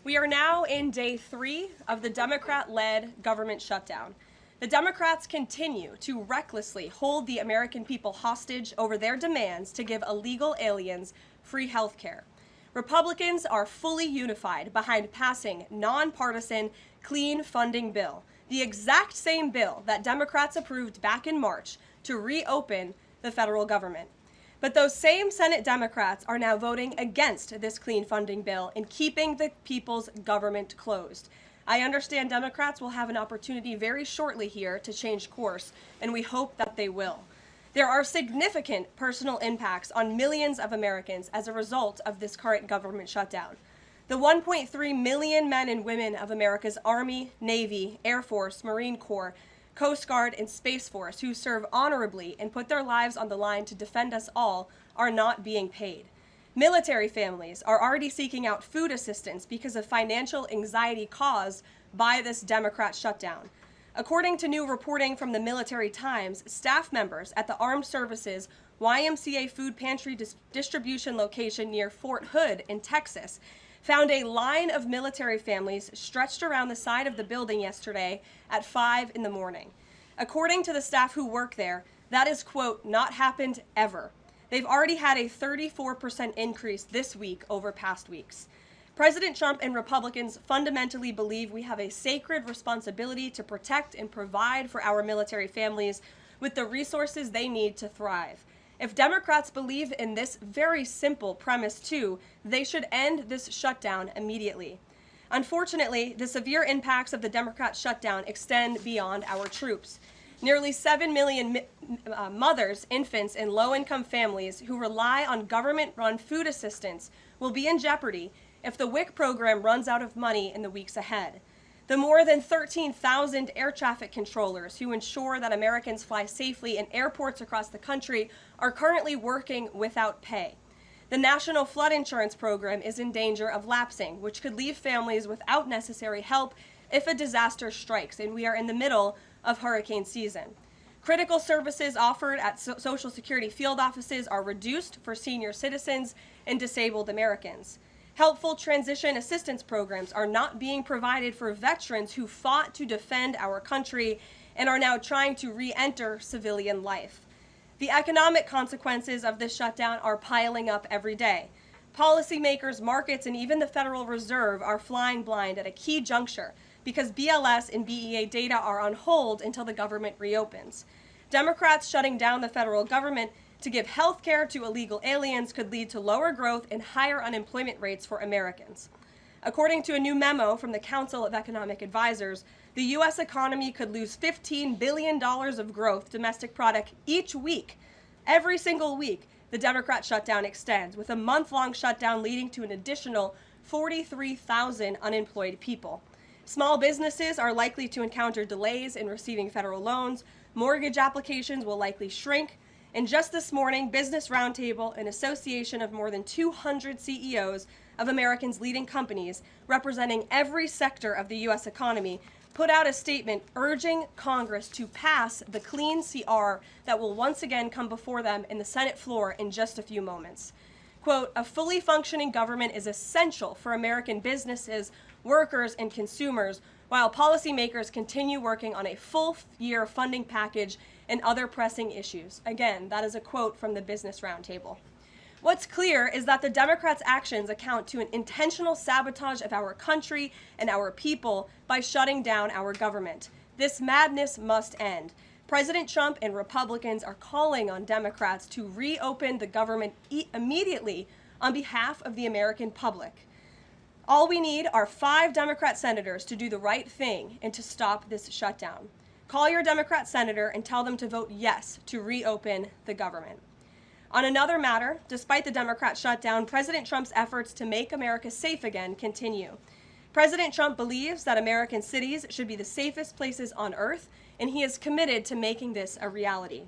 We are now in day 3 of the Democrat-led government shutdown. The Democrats continue to recklessly hold the American people hostage over their demands to give illegal aliens free health care. Republicans are fully unified behind passing nonpartisan clean funding bill, the exact same bill that Democrats approved back in March to reopen the federal government. But those same Senate Democrats are now voting against this clean funding bill and keeping the people's government closed. I understand Democrats will have an opportunity very shortly here to change course, and we hope that they will. There are significant personal impacts on millions of Americans as a result of this current government shutdown. The 1.3 million men and women of America's Army, Navy, Air Force, Marine Corps, Coast Guard, and Space Force who serve honorably and put their lives on the line to defend us all are not being paid. Military families are already seeking out food assistance because of financial anxiety caused by this Democrat shutdown. According to new reporting from the Military Times, staff members at the Armed Services YMCA food pantry distribution location near Fort Hood in Texas found a line of military families stretched around the side of the building yesterday at 5 in the morning. According to the staff who work there, that is, quote, not happened ever. They've already had a 34% increase this week over past weeks. President Trump and Republicans fundamentally believe we have a sacred responsibility to protect and provide for our military families with the resources they need to thrive. If Democrats believe in this very simple premise too, they should end this shutdown immediately. Unfortunately, the severe impacts of the Democrat shutdown extend beyond our troops. Nearly 7 million mothers, infants, and low-income families who rely on government-run food assistance will be in jeopardy if the WIC program runs out of money in the weeks ahead. The more than 13,000 air traffic controllers who ensure that Americans fly safely in airports across the country are currently working without pay. The National Flood Insurance Program is in danger of lapsing, which could leave families without necessary help if a disaster strikes, and we are in the middle of hurricane season. Critical services offered at Social Security field offices are reduced for senior citizens and disabled Americans. Helpful transition assistance programs are not being provided for veterans who fought to defend our country and are now trying to re-enter civilian life. The economic consequences of this shutdown are piling up every day. Policymakers, markets, and even the Federal Reserve are flying blind at a key juncture because BLS and BEA data are on hold until the government reopens. Democrats shutting down the federal government to give health care to illegal aliens could lead to lower growth and higher unemployment rates for Americans. According to a new memo from the Council of Economic Advisors, the U.S. economy could lose $15 billion of growth domestic product each week. Every single week, the Democrat shutdown extends, with a month-long shutdown leading to an additional 43,000 unemployed people. Small businesses are likely to encounter delays in receiving federal loans. Mortgage applications will likely shrink. And just this morning, Business Roundtable, an association of more than 200 CEOs of Americans' leading companies representing every sector of the U.S. economy, put out a statement urging Congress to pass the clean CR that will once again come before them in the Senate floor in just a few moments. Quote, a fully functioning government is essential for American businesses, workers, and consumers, while policymakers continue working on a full-year funding package and other pressing issues. Again, that is a quote from the Business Roundtable. What's clear is that the Democrats' actions account to an intentional sabotage of our country and our people by shutting down our government. This madness must end. President Trump and Republicans are calling on Democrats to reopen the government immediately on behalf of the American public. All we need are 5 Democrat senators to do the right thing and to stop this shutdown. Call your Democrat senator and tell them to vote yes to reopen the government. On another matter, despite the Democrat shutdown, President Trump's efforts to make America safe again continue. President Trump believes that American cities should be the safest places on earth, and he is committed to making this a reality.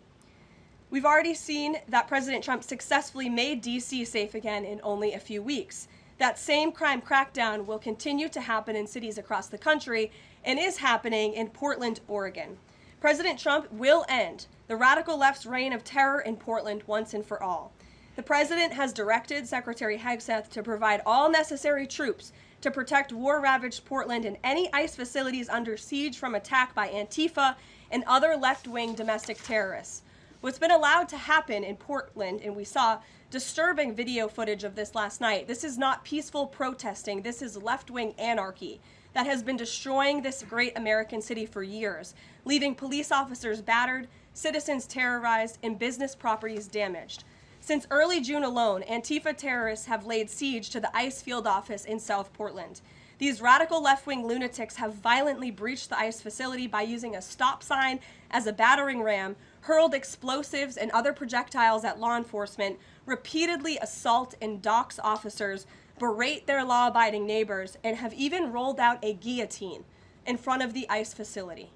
We've already seen that President Trump successfully made D.C. safe again in only a few weeks. That same crime crackdown will continue to happen in cities across the country and is happening in Portland, Oregon. President Trump will end the radical left's reign of terror in Portland once and for all. The president has directed Secretary Hegseth to provide all necessary troops to protect war-ravaged Portland and any ICE facilities under siege from attack by Antifa and other left-wing domestic terrorists. What's been allowed to happen in Portland, and we saw disturbing video footage of this last night, this is not peaceful protesting, this is left-wing anarchy that has been destroying this great American city for years, leaving police officers battered, citizens terrorized, and business properties damaged. Since early June alone, Antifa terrorists have laid siege to the ICE field office in South Portland. These radical left-wing lunatics have violently breached the ICE facility by using a stop sign as a battering ram, hurled explosives and other projectiles at law enforcement, repeatedly assault and dox officers, berate their law-abiding neighbors, and have even rolled out a guillotine in front of the ICE facility.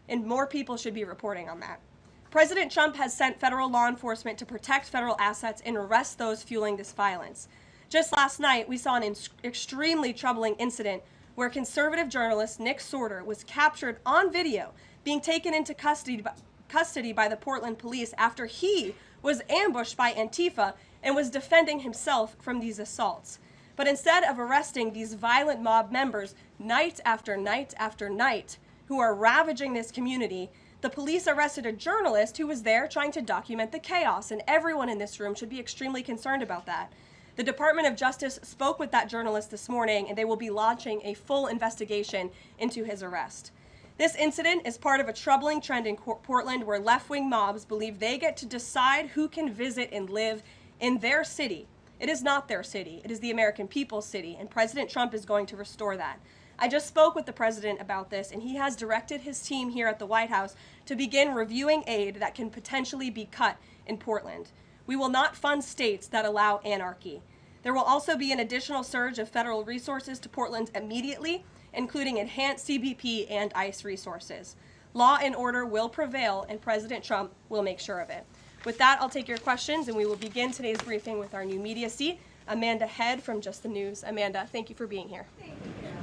And more people should be reporting on that. President Trump has sent federal law enforcement to protect federal assets and arrest those fueling this violence. Just last night, we saw an extremely troubling incident where conservative journalist Nick Sorter was captured on video being taken into custody by the Portland police after he was ambushed by Antifa and was defending himself from these assaults. But instead of arresting these violent mob members night after night after night who are ravaging this community, the police arrested a journalist who was there trying to document the chaos, and everyone in this room should be extremely concerned about that. The Department of Justice spoke with that journalist this morning, and they will be launching a full investigation into his arrest. This incident is part of a troubling trend in Portland where left-wing mobs believe they get to decide who can visit and live in their city. It is not their city. It is the American people's city, and President Trump is going to restore that. I just spoke with the president about this, and he has directed his team here at the White House to begin reviewing aid that can potentially be cut in Portland. We will not fund states that allow anarchy. There will also be an additional surge of federal resources to Portland immediately, including enhanced CBP and ICE resources. Law and order will prevail, and President Trump will make sure of it. With that, I'll take your questions, and we will begin today's briefing with our new media seat, Amanda Head from Just the News. Amanda, thank you for being here. Thank you, Caroline.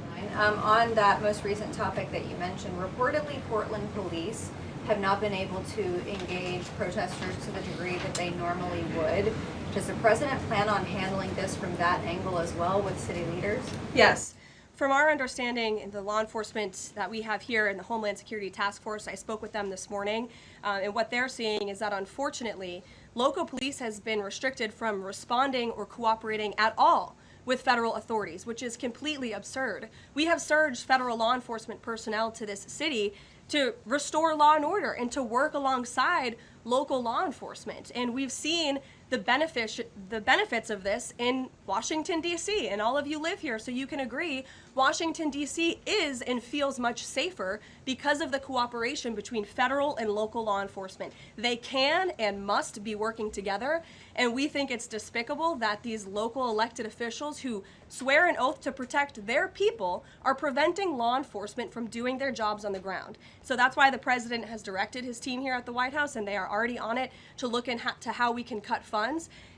On that most recent topic that you mentioned, reportedly Portland police have not been able to engage protesters to the degree that they normally would. Does the president plan on handling this from that angle as well with city leaders? Yes. From our understanding, the law enforcement that we have here in the Homeland Security Task Force, I spoke with them this morning, and what they're seeing is that unfortunately, local police has been restricted from responding or cooperating at all with federal authorities, which is completely absurd. We have surged federal law enforcement personnel to this city to restore law and order and to work alongside local law enforcement. And we've seen the benefits of this in Washington, D.C., and all of you live here, so you can agree Washington, D.C. is and feels much safer because of the cooperation between federal and local law enforcement. They can and must be working together, and we think it's despicable that these local elected officials who swear an oath to protect their people are preventing law enforcement from doing their jobs on the ground. So that's why the president has directed his team here at the White House, and they are already on it to look into how we can cut funds.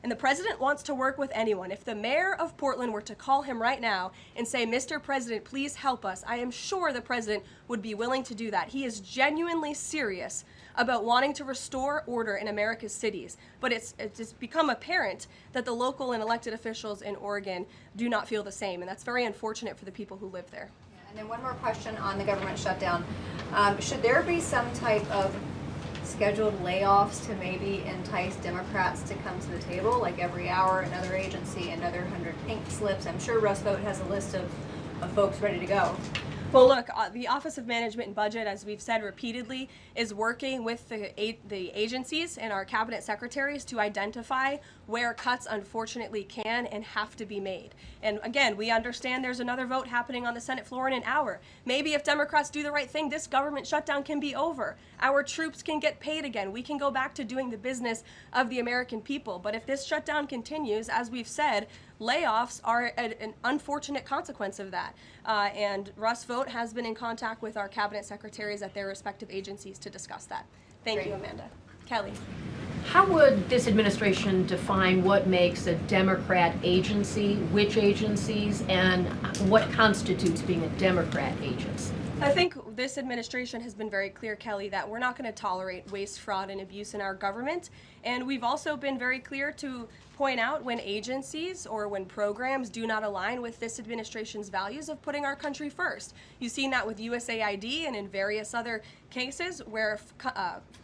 And the president wants to work with anyone. If the mayor of Portland were to call him right now and say, "Mr. President, please help us," I am sure the president would be willing to do that. He is genuinely serious about wanting to restore order in America's cities. But it's become apparent that the local and elected officials in Oregon do not feel the same, and that's very unfortunate for the people who live there. Yeah, and then one more question on the government shutdown. Should there be some type of scheduled layoffs to maybe entice Democrats to come to the table, like every hour another agency, another 100 pink slips? I'm sure Russ Vought has a list of folks ready to go. Well, look, the Office of Management and Budget, as we've said repeatedly, is working with the agencies and our cabinet secretaries to identify where cuts unfortunately can and have to be made. And again, we understand there's another vote happening on the Senate floor in an hour. Maybe if Democrats do the right thing, this government shutdown can be over. Our troops can get paid again. We can go back to doing the business of the American people. But if this shutdown continues, as we've said, layoffs are an unfortunate consequence of that. And Russ Vought has been in contact with our cabinet secretaries at their respective agencies to discuss that. Thank you, Amanda. Kelly. How would this administration define what makes a Democrat agency, which agencies, and what constitutes being a Democrat agency? I think this administration has been very clear, Kelly, that we're not going to tolerate waste, fraud, and abuse in our government. And we've also been very clear to point out when agencies or when programs do not align with this administration's values of putting our country first. You've seen that with USAID and in various other cases where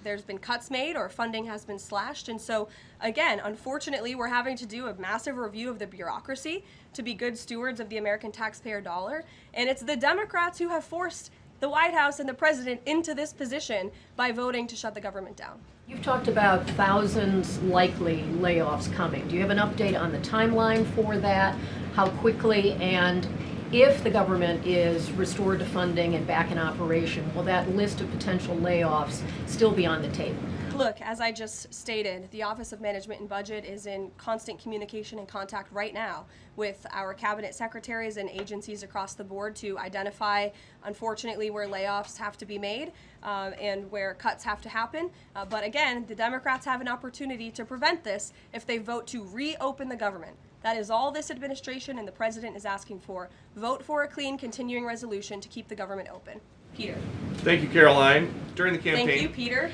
there's been cuts made or funding has been slashed. And so, again, unfortunately, we're having to do a massive review of the bureaucracy to be good stewards of the American taxpayer dollar. And it's the Democrats who have forced the White House and the president into this position by voting to shut the government down. You've talked about thousands likely layoffs coming. Do you have an update on the timeline for that? How quickly, and if the government is restored to funding and back in operation, will that list of potential layoffs still be on the table? Look, as I just stated, the Office of Management and Budget is in constant communication and contact right now with our cabinet secretaries and agencies across the board to identify, unfortunately, where layoffs have to be made and where cuts have to happen. But again, the Democrats have an opportunity to prevent this if they vote to reopen the government. That is all this administration and the president is asking for. Vote for a clean, continuing resolution to keep the government open. Peter. Thank you, Caroline. During the campaign, Thank you, Peter.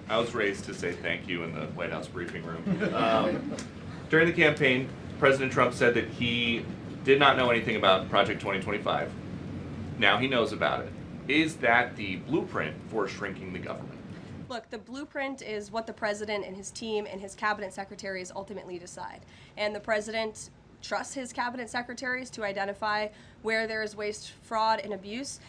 I was raised to say thank you in the White House briefing room. During the campaign, President Trump said that he did not know anything about Project 2025. Now he knows about it. Is that the blueprint for shrinking the government? Look, the blueprint is what the president and his team and his cabinet secretaries ultimately decide. And the president trusts his cabinet secretaries to identify where there is waste, fraud, and abuse.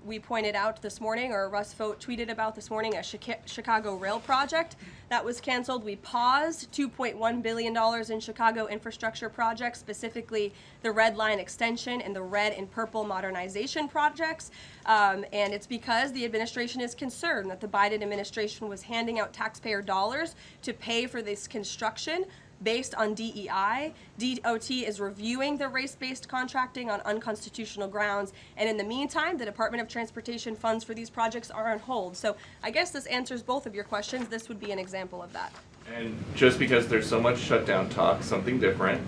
We pointed out this morning, or Russ Vogt tweeted about this morning, a Chicago rail project that was canceled. We paused $2.1 billion in Chicago infrastructure projects, specifically the Red Line extension and the red and purple modernization projects. And it's because the administration is concerned that the Biden administration was handing out taxpayer dollars to pay for this construction based on DEI. DOT is reviewing the race-based contracting on unconstitutional grounds, and in the meantime, the Department of Transportation funds for these projects are on hold. So I guess this answers both of your questions. This would be an example of that. And just because there's so much shutdown talk, something different.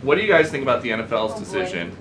What do you guys think about the NFL's decision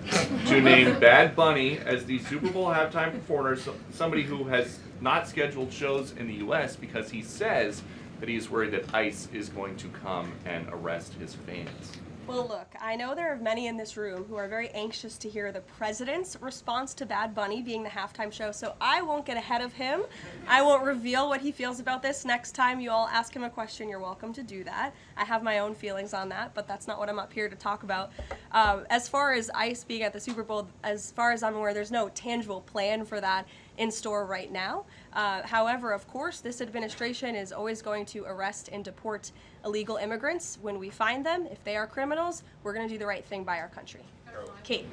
to name Bad Bunny as the Super Bowl halftime performer, somebody who has not scheduled shows in the U.S. because he says that he's worried that ICE is going to come and arrest his fans? Well, look, I know there are many in this room who are very anxious to hear the president's response to Bad Bunny being the halftime show, so I won't get ahead of him. I won't reveal what he feels about this. Next time you all ask him a question, you're welcome to do that. I have my own feelings on that, but that's not what I'm up here to talk about. As far as ICE being at the Super Bowl, as far as I'm aware, there's no tangible plan for that in store right now. However, of course, this administration is always going to arrest and deport illegal immigrants when we find them. If they are criminals, we're going to do the right thing by our country. Kate.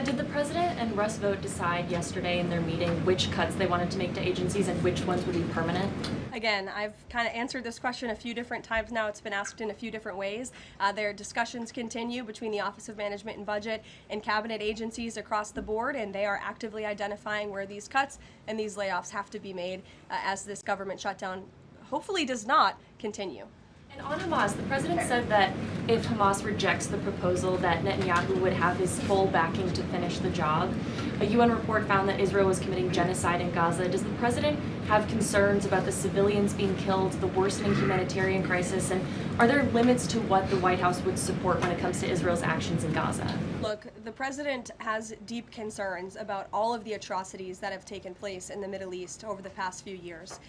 Did the president and Russ Vogt decide yesterday in their meeting which cuts they wanted to make to agencies and which ones would be permanent? Again, I've kind of answered this question a few different times now. It's been asked in a few different ways. Their discussions continue between the Office of Management and Budget and cabinet agencies across the board, and they are actively identifying where these cuts and these layoffs have to be made as this government shutdown hopefully does not continue. And on Hamas, the president said that if Hamas rejects the proposal that Netanyahu would have his full backing to finish the job. A UN report found that Israel was committing genocide in Gaza. Does the president have concerns about the civilians being killed, the worsening humanitarian crisis, and are there limits to what the White House would support when it comes to Israel's actions in Gaza? Look, the president has deep concerns about all of the atrocities that have taken place in the Middle East over the past few years.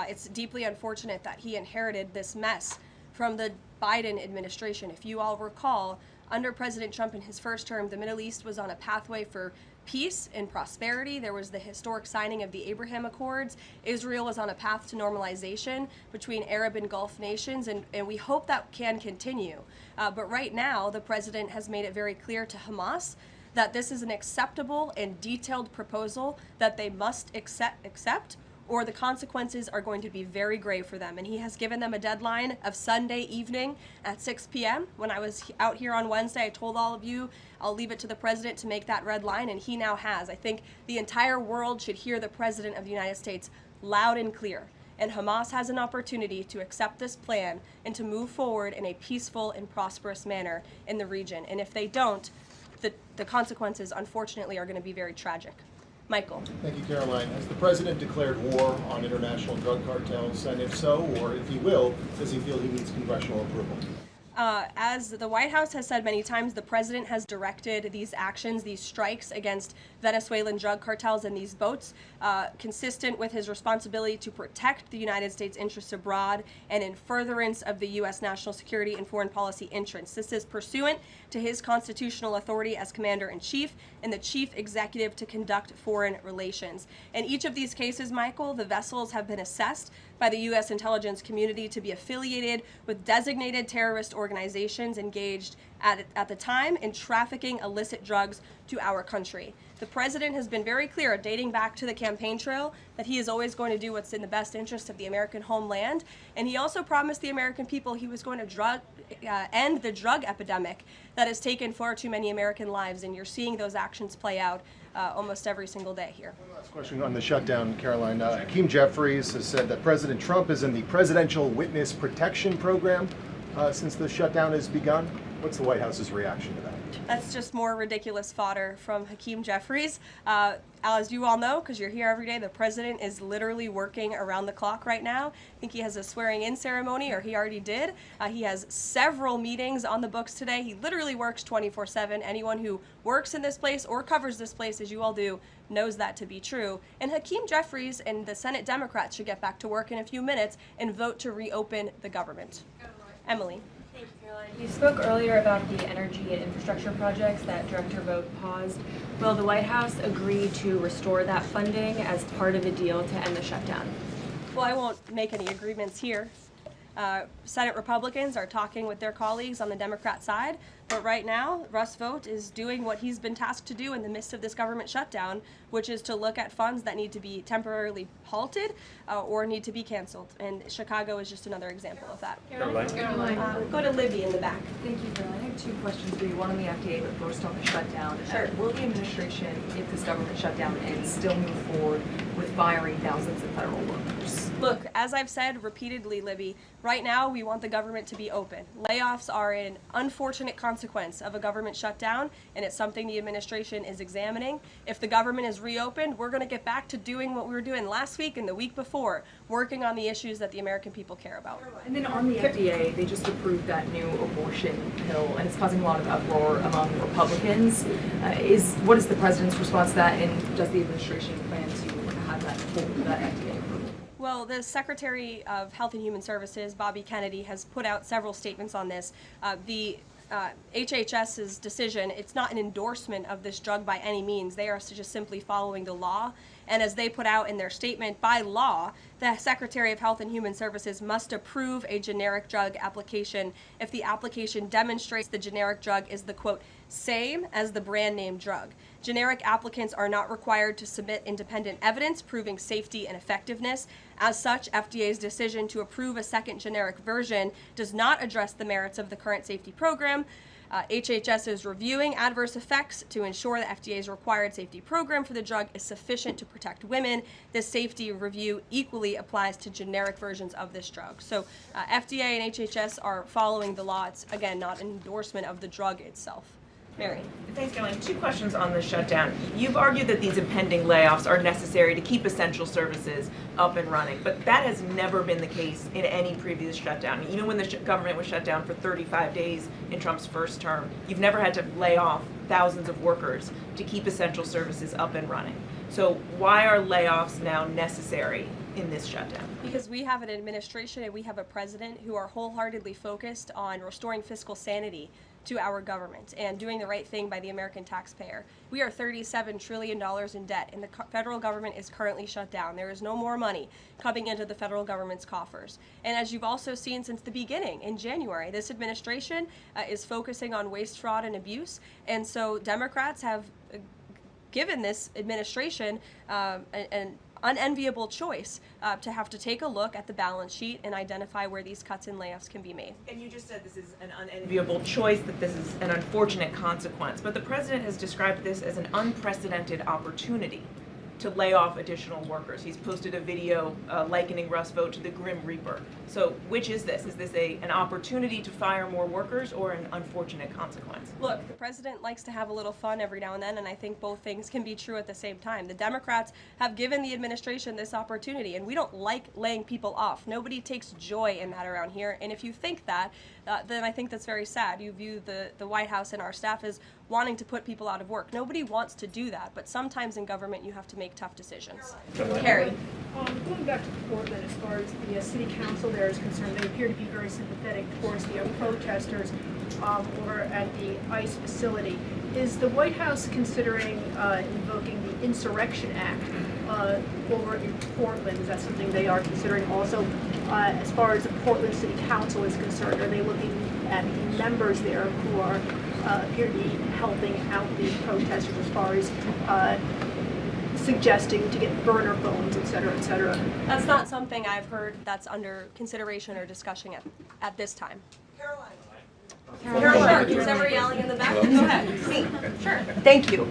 It's deeply unfortunate that he inherited this mess from the Biden administration. If you all recall, under President Trump in his first term, the Middle East was on a pathway for peace and prosperity. There was the historic signing of the Abraham Accords. Israel was on a path to normalization between Arab and Gulf nations, and we hope that can continue. But right now, the president has made it very clear to Hamas that this is an acceptable and detailed proposal that they must accept, or the consequences are going to be very grave for them. And he has given them a deadline of Sunday evening at 6 p.m. When I was out here on Wednesday, I told all of you, I'll leave it to the president to make that red line, and he now has. I think the entire world should hear the president of the United States loud and clear. And Hamas has an opportunity to accept this plan and to move forward in a peaceful and prosperous manner in the region. And if they don't, the consequences, unfortunately, are going to be very tragic. Michael. Thank you, Caroline. Has the president declared war on international drug cartels? And if so, or if he will, does he feel he needs congressional approval? As the White House has said many times, the president has directed these actions, these strikes against Venezuelan drug cartels and these boats, consistent with his responsibility to protect the United States interests abroad and in furtherance of the U.S. national security and foreign policy interests. This is pursuant to his constitutional authority as commander-in-chief and the chief executive to conduct foreign relations. In each of these cases, Michael, the vessels have been assessed by the U.S. intelligence community to be affiliated with designated terrorist organizations engaged at the time in trafficking illicit drugs to our country. The president has been very clear, dating back to the campaign trail, that he is always going to do what's in the best interest of the American homeland. And he also promised the American people he was going to end the drug epidemic that has taken far too many American lives. And you're seeing those actions play out almost every single day here. One last question on the shutdown, Caroline. Hakeem Jeffries has said that President Trump is in the Presidential Witness Protection Program since the shutdown has begun. What's the White House's reaction to that? That's just more ridiculous fodder from Hakeem Jeffries. As you all know, because you're here every day, the president is literally working around the clock right now. I think he has a swearing-in ceremony, or he already did. He has several meetings on the books today. He literally works 24/7. Anyone who works in this place or covers this place, as you all do, knows that to be true. And Hakeem Jeffries and the Senate Democrats should get back to work in a few minutes and vote to reopen the government. Emily. Thank you, Caroline. You spoke earlier about the energy and infrastructure projects that Director Vogt paused. Will the White House agree to restore that funding as part of a deal to end the shutdown? Well, I won't make any agreements here. Senate Republicans are talking with their colleagues on the Democrat side, but right now, Russ Vought is doing what he's been tasked to do in the midst of this government shutdown, which is to look at funds that need to be temporarily halted or need to be canceled. And Chicago is just another example of that. Caroline? Go to Libby in the back. Thank you, Caroline. I have two questions for you, one on the FDA, but first on the shutdown. Sure. Will the administration, if this government shutdown ends, still move forward with firing thousands of federal workers? Look, as I've said repeatedly, Libby, right now we want the government to be open. Layoffs are an unfortunate consequence of a government shutdown, and it's something the administration is examining. If the government is reopened, we're going to get back to doing what we were doing last week and the week before, working on the issues that the American people care about. And then on the FDA, they just approved that new abortion pill, and it's causing a lot of uproar among Republicans. What is the president's response to that, and does the administration plan to have that FDA approval? Well, the Secretary of Health and Human Services, Bobby Kennedy, has put out several statements on this. The HHS's decision, it's not an endorsement of this drug by any means. They are just simply following the law. And as they put out in their statement, by law, the Secretary of Health and Human Services must approve a generic drug application if the application demonstrates the generic drug is the, quote, same as the brand name drug. Generic applicants are not required to submit independent evidence proving safety and effectiveness. As such, FDA's decision to approve a second generic version does not address the merits of the current safety program. HHS is reviewing adverse effects to ensure the FDA's required safety program for the drug is sufficient to protect women. This safety review equally applies to generic versions of this drug. So FDA and HHS are following the law. It's, again, not an endorsement of the drug itself. Mary. Thanks, Caroline. Two questions on the shutdown. You've argued that these impending layoffs are necessary to keep essential services up and running, but that has never been the case in any previous shutdown. Even when the government was shut down for 35 days in Trump's first term, you've never had to lay off thousands of workers to keep essential services up and running. So why are layoffs now necessary in this shutdown? Because we have an administration and we have a president who are wholeheartedly focused on restoring fiscal sanity to our government and doing the right thing by the American taxpayer. We are $37 trillion in debt, and the federal government is currently shut down. There is no more money coming into the federal government's coffers. And as you've also seen since the beginning, in January, this administration is focusing on waste, fraud, and abuse. And so Democrats have given this administration an unenviable choice to have to take a look at the balance sheet and identify where these cuts and layoffs can be made. And you just said this is an unenviable choice, that this is an unfortunate consequence, but the president has described this as an unprecedented opportunity. to lay off additional workers. He's posted a video likening Russ Vought to the Grim Reaper. So which is this? Is this an opportunity to fire more workers or an unfortunate consequence? Look, the president likes to have a little fun every now and then, and I think both things can be true at the same time. The Democrats have given the administration this opportunity, and we don't like laying people off. Nobody takes joy in that around here, and if you think that, then I think that's very sad. You view the White House and our staff as wanting to put people out of work. Nobody wants to do that, but sometimes in government you have to make tough decisions. Carrie. Going back to Portland, as far as the city council there is concerned, they appear to be very sympathetic towards the protesters over at the ICE facility. Is the White House considering invoking the Insurrection Act over in Portland? Is that something they are considering also? As far as the Portland City Council is concerned, are they looking at the members there who are appear to be helping out the protesters as far as suggesting to get burner phones, et cetera, et cetera? That's not something I've heard that's under consideration or discussion at this time. Caroline, who's ever yelling in the back? Go ahead. Me. Sure. Thank you.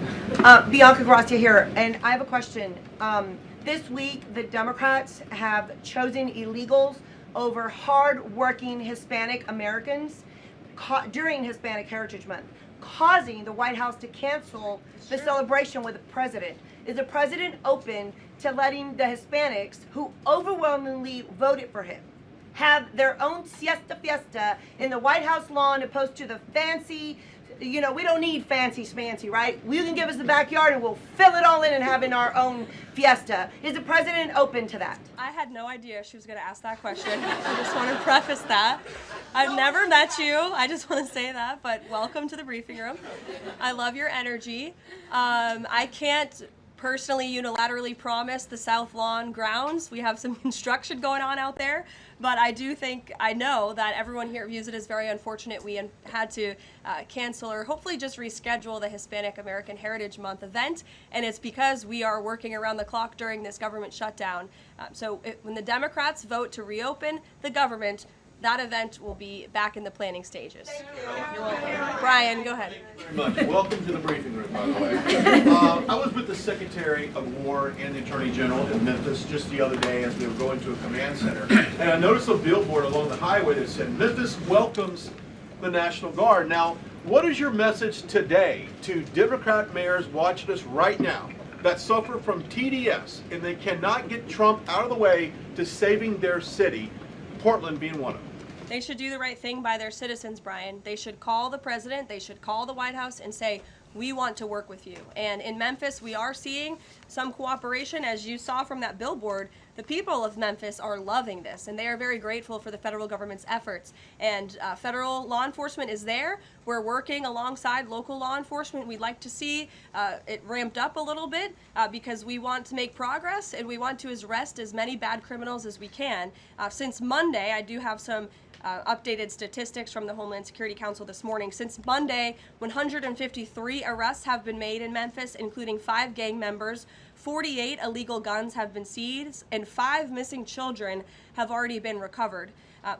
Bianca Gracia here, and I have a question. This week, the Democrats have chosen illegals over hard-working Hispanic Americans during Hispanic Heritage Month, causing the White House to cancel the celebration with the president. Is the president open to letting the Hispanics, who overwhelmingly voted for him, have their own fiesta in the White House lawn opposed to the fancy, we don't need fancy schmancy, right? You can give us the backyard and we'll fill it all in and have in our own fiesta. Is the president open to that? I had no idea she was going to ask that question. I just want to preface that. I've never met you. I just want to say that, but welcome to the briefing room. I love your energy. I can't personally unilaterally promise the South Lawn grounds. We have some construction going on out there, but I know that everyone here views it as very unfortunate we had to cancel or hopefully just reschedule the Hispanic American Heritage Month event, and it's because we are working around the clock during this government shutdown. When the Democrats vote to reopen the government, that event will be back in the planning stages. You're welcome. Brian, go ahead. Very much. Welcome to the briefing room, by the way. I was with the Secretary of War and the Attorney General in Memphis just the other day as we were going to a command center. And I noticed a billboard along the highway that said, "Memphis welcomes the National Guard." Now, what is your message today to Democrat mayors watching us right now that suffer from TDS and they cannot get Trump out of the way to saving their city, Portland being one of them? They should do the right thing by their citizens, Brian. They should call the president, they should call the White House and say, we want to work with you. And in Memphis, we are seeing some cooperation. As you saw from that billboard, the people of Memphis are loving this, and they are very grateful for the federal government's efforts. And federal law enforcement is there. We're working alongside local law enforcement. We'd like to see it ramped up a little bit because we want to make progress, and we want to arrest as many bad criminals as we can. Since Monday, I do have some updated statistics from the Homeland Security Council this morning. Since Monday, 153 arrests have been made in Memphis, including 5 gang members. 48 illegal guns have been seized, and 5 missing children have already been recovered.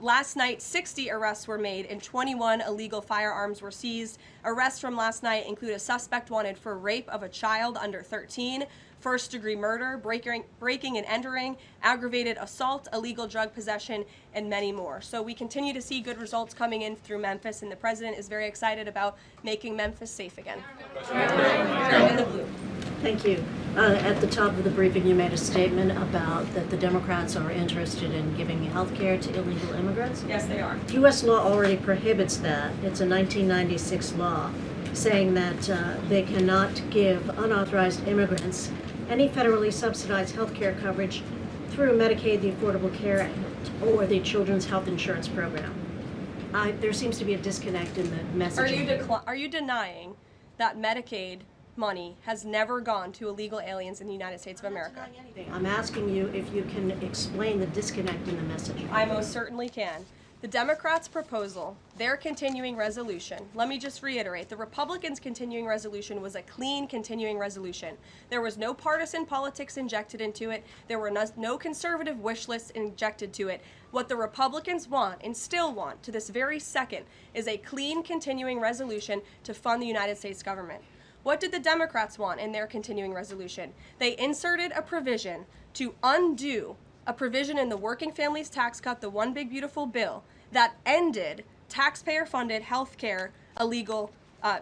Last night, 60 arrests were made and 21 illegal firearms were seized. Arrests from last night include a suspect wanted for rape of a child under 13, first-degree murder, breaking and entering, aggravated assault, illegal drug possession, and many more. So we continue to see good results coming in through Memphis, and the president is very excited about making Memphis safe again. In the blue. Thank you. At the top of the briefing, you made a statement about that the Democrats are interested in giving health care to illegal immigrants. Yes, they are. U.S. law already prohibits that. It's a 1996 law saying that they cannot give unauthorized immigrants any federally subsidized health care coverage through Medicaid, the Affordable Care Act, or the Children's Health Insurance Program. There seems to be a disconnect in the messaging. Are you denying that Medicaid money has never gone to illegal aliens in the United States of America? I'm asking you if you can explain the disconnect in the messaging. I most certainly can. The Democrats' proposal, their continuing resolution, let me just reiterate, the Republicans' continuing resolution was a clean continuing resolution. There was no partisan politics injected into it. There were no conservative wish lists injected to it. What the Republicans want, and still want to this very second, is a clean continuing resolution to fund the United States government. What did the Democrats want in their continuing resolution? They inserted a provision to undo a provision in the Working Families Tax Cut, the One Big Beautiful Bill, that ended taxpayer-funded health care illegal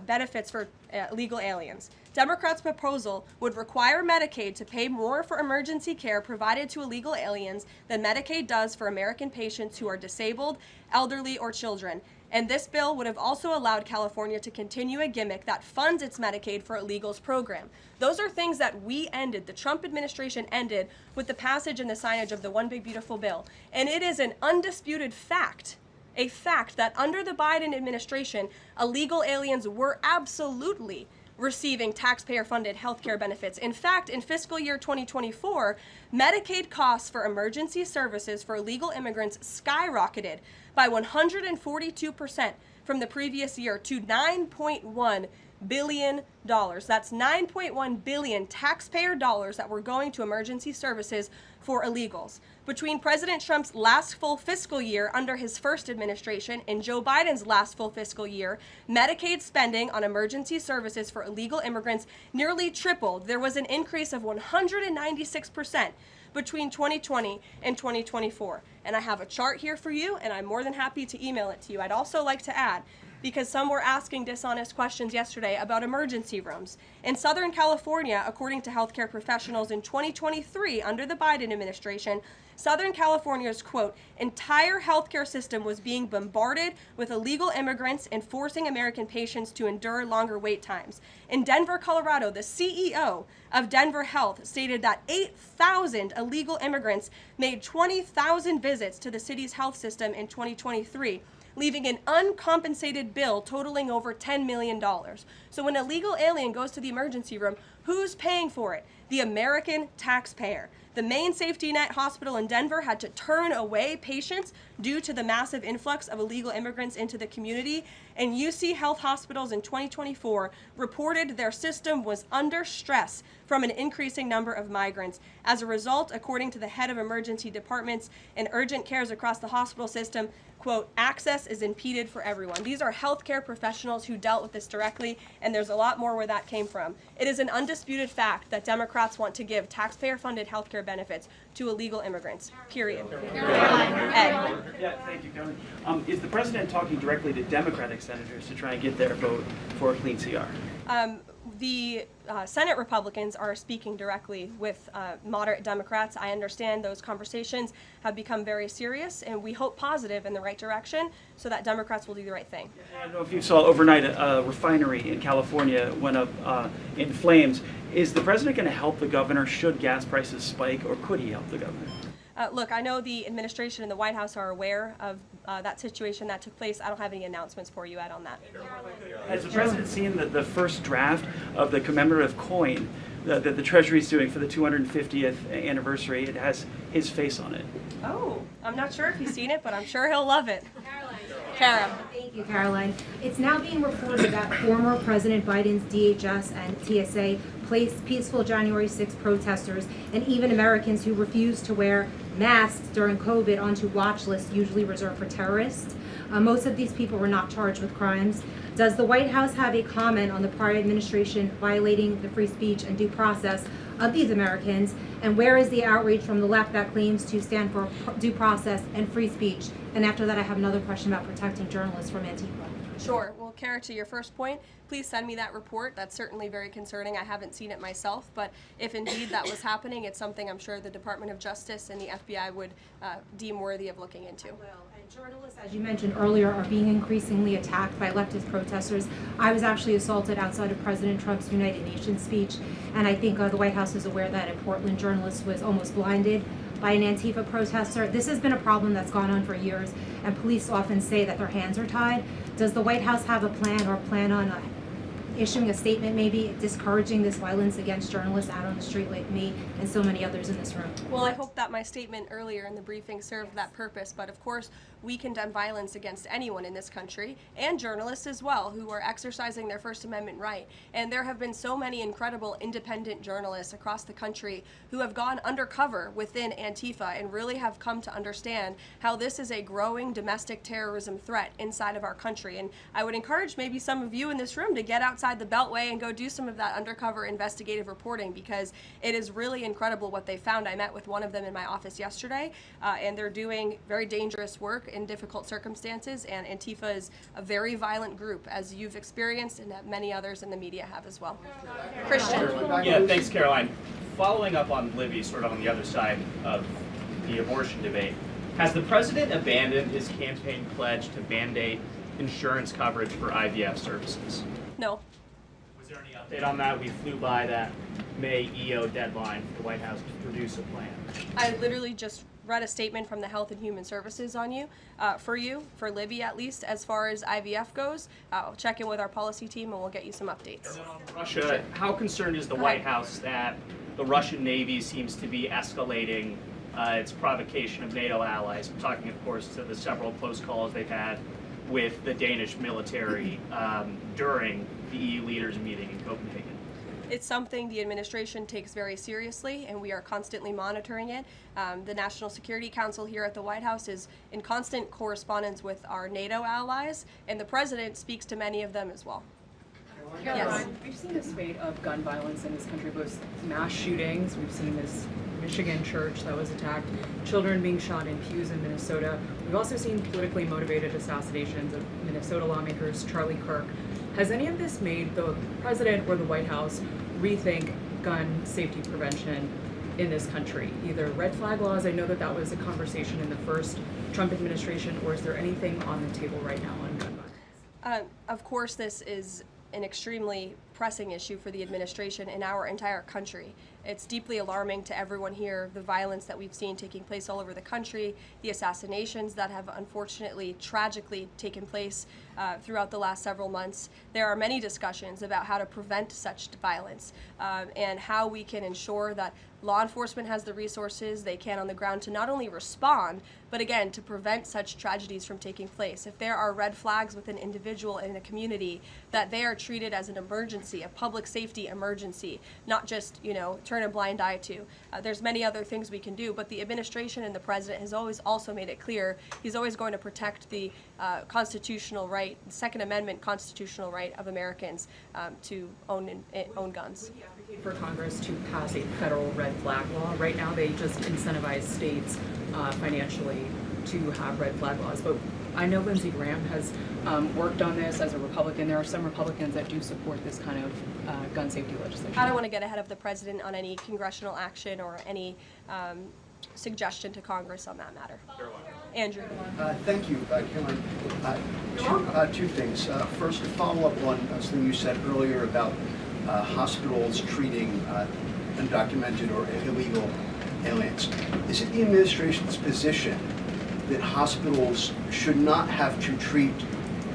benefits for illegal aliens. Democrats' proposal would require Medicaid to pay more for emergency care provided to illegal aliens than Medicaid does for American patients who are disabled, elderly, or children. And this bill would have also allowed California to continue a gimmick that funds its Medicaid for illegals program. Those are things that we ended, the Trump administration ended, with the passage and the signage of the One Big Beautiful Bill. And it is an undisputed fact, a fact that under the Biden administration, illegal aliens were absolutely receiving taxpayer-funded health care benefits. In fact, in fiscal year 2024, Medicaid costs for emergency services for illegal immigrants skyrocketed by 142% from the previous year to $9.1 billion. That's $9.1 billion taxpayer dollars that were going to emergency services for illegals. Between President Trump's last full fiscal year under his first administration and Joe Biden's last full fiscal year, Medicaid spending on emergency services for illegal immigrants nearly tripled. There was an increase of 196% between 2020 and 2024. And I have a chart here for you, and I'm more than happy to email it to you. I'd also like to add, because some were asking dishonest questions yesterday about emergency rooms. In Southern California, according to healthcare professionals in 2023, under the Biden administration, Southern California's, quote, entire healthcare system was being bombarded with illegal immigrants and forcing American patients to endure longer wait times. In Denver, Colorado, the CEO of Denver Health stated that 8,000 illegal immigrants made 20,000 visits to the city's health system in 2023, leaving an uncompensated bill totaling over $10 million. So when a illegal alien goes to the emergency room, who's paying for it? The American taxpayer. The main safety net hospital in Denver had to turn away patients due to the massive influx of illegal immigrants into the community. And UC Health Hospitals in 2024 reported their system was under stress from an increasing number of migrants. As a result, according to the head of emergency departments and urgent cares across the hospital system, quote, access is impeded for everyone. These are healthcare professionals who dealt with this directly, and there's a lot more where that came from. It is an undisputed fact that Democrats want to give taxpayer-funded healthcare benefits to illegal immigrants, period. Ed. Yeah, thank you, Karoline. Is the president talking directly to Democratic senators to try and get their vote for a clean CR? The Senate Republicans are speaking directly with moderate Democrats. I understand those conversations have become very serious, and we hope positive in the right direction so that Democrats will do the right thing. I don't know if you saw overnight a refinery in California went up in flames. Is the president going to help the governor should gas prices spike, or could he help the governor? Look, I know the administration and the White House are aware of that situation that took place. I don't have any announcements for you, Ed, on that. Has the president seen the first draft of the commemorative coin that the Treasury is doing for the 250th anniversary? It has his face on it. Oh, I'm not sure if he's seen it, but I'm sure he'll love it. Kara. Thank you, Caroline. It's now being reported that former President Biden's DHS and TSA placed peaceful January 6 protesters and even Americans who refused to wear masks during COVID onto watch lists usually reserved for terrorists. Most of these people were not charged with crimes. Does the White House have a comment on the prior administration violating the free speech and due process of these Americans? And where is the outrage from the left that claims to stand for due process and free speech? And after that, I have another question about protecting journalists from Antifa. Sure. Well, Kara, to your first point, please send me that report. That's certainly very concerning. I haven't seen it myself, but if indeed that was happening, it's something I'm sure the Department of Justice and the FBI would deem worthy of looking into. And journalists, as you mentioned earlier, are being increasingly attacked by leftist protesters. I was actually assaulted outside of President Trump's United Nations speech, and I think the White House is aware that in Portland, journalist was almost blinded by an Antifa protester. This has been a problem that's gone on for years, and police often say that their hands are tied. Does the White House have a plan or plan on issuing a statement maybe discouraging this violence against journalists out on the street like me and so many others in this room? Well, I hope that my statement earlier in the briefing served that purpose, but of course we condemn violence against anyone in this country, and journalists as well, who are exercising their First Amendment right. And there have been so many incredible independent journalists across the country who have gone undercover within Antifa and really have come to understand how this is a growing domestic terrorism threat inside of our country. And I would encourage maybe some of you in this room to get outside the Beltway and go do some of that undercover investigative reporting, because it is really incredible what they found. I met with one of them in my office yesterday, and they're doing very dangerous work in difficult circumstances, and Antifa is a very violent group, as you've experienced and that many others in the media have as well. Christian. Yeah, thanks, Caroline. Following up on Libby, sort of on the other side of the abortion debate, has the president abandoned his campaign pledge to mandate insurance coverage for IVF services? No. Was there any update on that? We flew by that May EO deadline for the White House to produce a plan. I literally just read a statement from the Health and Human Services for Libby at least, as far as IVF goes. I'll check in with our policy team and we'll get you some updates. And then on Russia, how concerned is the White House that the Russian Navy seems to be escalating its provocation of NATO allies? I'm talking, of course, to the several close calls they've had with the Danish military during the EU leaders meeting in Copenhagen. It's something the administration takes very seriously, and we are constantly monitoring it. The National Security Council here at the White House is in constant correspondence with our NATO allies, and the president speaks to many of them as well. Yes. We've seen a spate of gun violence in this country, both mass shootings. We've seen this Michigan church that was attacked, children being shot in pews in Minnesota. We've also seen politically motivated assassinations of Minnesota lawmakers, Charlie Kirk. Has any of this made the president or the White House rethink gun safety prevention in this country? Either red flag laws, I know that was a conversation in the first Trump administration, or is there anything on the table right now on gun violence? Of course, this is an extremely pressing issue for the administration in our entire country. It's deeply alarming to everyone here, the violence that we've seen taking place all over the country, the assassinations that have unfortunately, tragically taken place throughout the last several months. There are many discussions about how to prevent such violence and how we can ensure that law enforcement has the resources they can on the ground to not only respond, but again, to prevent such tragedies from taking place. If there are red flags with an individual in a community, that they are treated as an emergency, a public safety emergency, not just, turn a blind eye to. There's many other things we can do, but the administration and the president has always also made it clear he's always going to protect the constitutional right, the Second Amendment constitutional right of Americans to own guns. Would you advocate for Congress to pass a federal red flag law? Right now, they just incentivize states financially to have red flag laws, but I know Lindsey Graham has worked on this as a Republican. There are some Republicans that do support this kind of gun safety legislation. I don't want to get ahead of the president on any congressional action or any suggestion to Congress on that matter. Andrew. Thank you, Caroline. Two things. First, to follow up on something you said earlier about hospitals treating undocumented or illegal aliens. Is it the administration's position that hospitals should not have to treat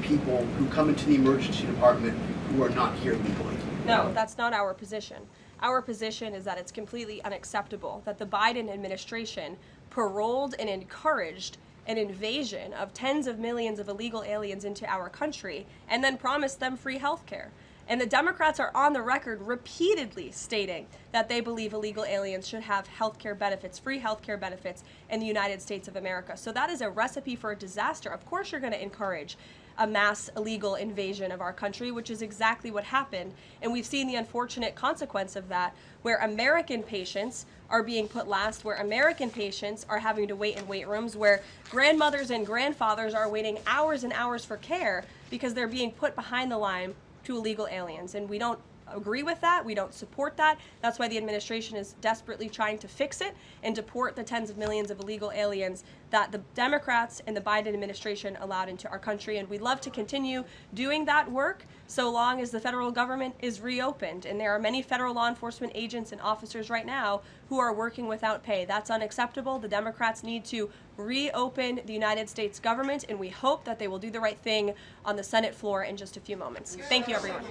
people who come into the emergency department who are not here legally? No, that's not our position. Our position is that it's completely unacceptable that the Biden administration paroled and encouraged an invasion of tens of millions of illegal aliens into our country and then promised them free health care. And the Democrats are on the record repeatedly stating that they believe illegal aliens should have health care benefits, free health care benefits in the United States of America. So that is a recipe for a disaster. Of course you're going to encourage a mass illegal invasion of our country, which is exactly what happened. And we've seen the unfortunate consequence of that, where American patients are being put last, where American patients are having to wait in wait rooms, where grandmothers and grandfathers are waiting hours and hours for care because they're being put behind the line to illegal aliens. And we don't agree with that. We don't support that. That's why the administration is desperately trying to fix it and deport the tens of millions of illegal aliens that the Democrats and the Biden administration allowed into our country. And we'd love to continue doing that work so long as the federal government is reopened. And there are many federal law enforcement agents and officers right now who are working without pay. That's unacceptable. The Democrats need to reopen the United States government, and we hope that they will do the right thing on the Senate floor in just a few moments. Thank you, everyone.